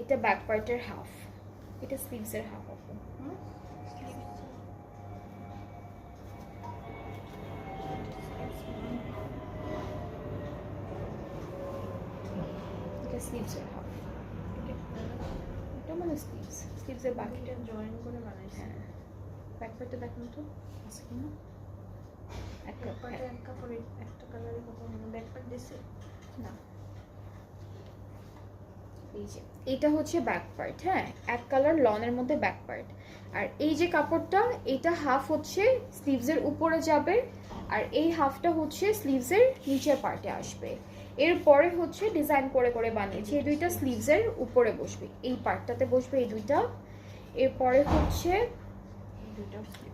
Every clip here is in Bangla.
এটা ব্যাক পার্টের হাফ, এটা স্লিভসের হাফ আপু। এটা স্লিভসের হাফ, এটা মানে স্লিভসের বাকিটা জয়েন করে বানাইছে। হ্যাঁ, ব্যাক পার্টটা দেখুন তো আছে কিনা। এক কাপড়ে একটা কালারে কত ব্যাক পার্ট দিছে না, এই যে এটা হচ্ছে ব্যাক পার্ট, হ্যাঁ এক কালার লনের মধ্যে ব্যাক পার্ট। আর এই যে কাপড়টা, এটা হাফ হচ্ছে স্লিভসের উপরে যাবে, আর এই হাফটা হচ্ছে স্লিভসের নিচের পার্টে আসবে। এরপরে হচ্ছে ডিজাইন করে করে বানিয়েছি, এই দুইটা স্লিভসের উপরে বসবে, এই পার্টটাতে বসবে এই দুইটা। এরপরে হচ্ছে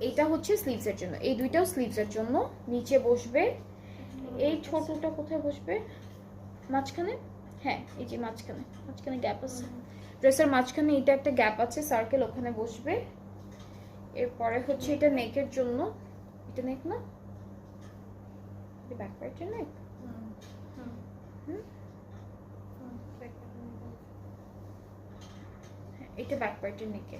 এইটা হচ্ছে স্লিভসের জন্য, এই দুইটাও স্লিভসের জন্য নিচে বসবে। এই ছোটটা কোথায় বসবে? মাঝখানে, হ্যাঁ এই যে মাঝখানে গ্যাপ আছে, ড্রেসের মাঝখানে এটা একটা গ্যাপ আছে সার্কেল, ওখানে বসবে। এরপরে হচ্ছে এটা নেকের জন্য, এটা নেক না, ব্যাক পার্টের নেক, এটা ব্যাক পার্টের নেকে,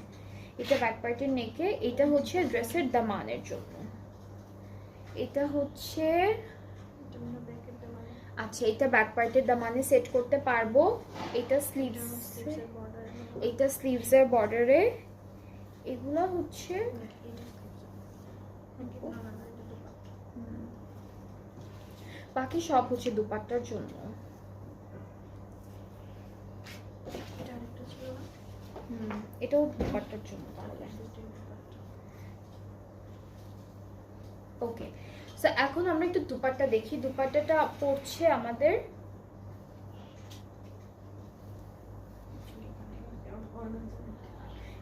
এটা ব্যাক পার্টের নেকে। এটা হচ্ছে ড্রেসের দামানের জন্য, এটা হচ্ছে আচ্ছা এটা ব্যাক পার্টের দামানে সেট করতে পারবো। এটা স্লিভসের বর্ডারে, এগুলো হচ্ছে বাকি সব হচ্ছে দুপাট্টার জন্য। এটাও দুপাট্টার জন্য তাহলে। ওকে, সো এখন আমরা একটু দুপাট্টা দেখি। দুপাট্টাটা পড়ছে আমাদের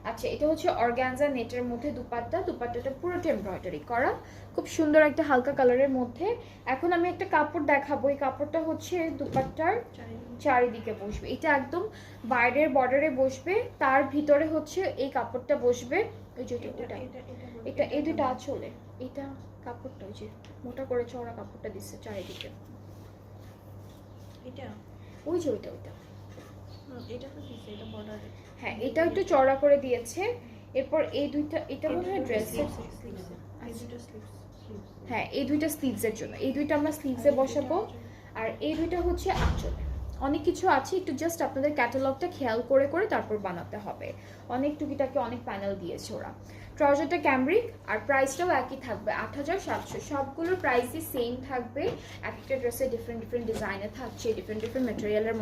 আচ্ছা, এটা হচ্ছে অর্গানজা নেটের মধ্যে দুপাট্টা। দুপাট্টাটা পুরোটা এমব্রয়ডারি করা, খুব সুন্দর একটা হালকা কালারের মধ্যে। এখন আমি একটা কাপড় দেখাবো, এই কাপড়টা হচ্ছে দুপাট্টার চারিদিকে বসবে, এটা একদম বাইরের বর্ডারে বসবে, তার ভিতরে হচ্ছে এই কাপড়টা বসবে। ওই যে এটা এই দুটো আঁচলে, এটা কাপড়টা ওই যে মোটা করে চওড়া কাপড়টা দিচ্ছে চারিদিকে, এটা ওই যে ওইটা এটা তো দিছে, এটা বর্ডারে, হ্যাঁ এটা একটু চওড়া করে দিয়েছে। এরপর এই দুইটা, এটা মনে হয় ড্রেসের, হ্যাঁ এই দুইটা স্লিভসের জন্য, এই দুইটা আমরা স্লিভসে বসাবো। আর এই দুইটা হচ্ছে আঁচলে। অনেক কিছু আছে, একটু জাস্ট আপনাদের ক্যাটালগটা খেয়াল করে করে তারপর বানাতে হবে। অনেক টুকিটাকে অনেক প্যানেল দিয়েছে ওরা। ট্রাউজারটা ক্যামব্রিক, আর প্রাইসটাও একই থাকবে 8700। সবগুলোর প্রাইসই সেম থাকবে, এক একটা ড্রেসে ডিফারেন্ট ডিফারেন্ট ডিজাইনে থাকছে, ডিফারেন্ট ডিফারেন্ট ম্যাটেরিয়ালের মধ্যে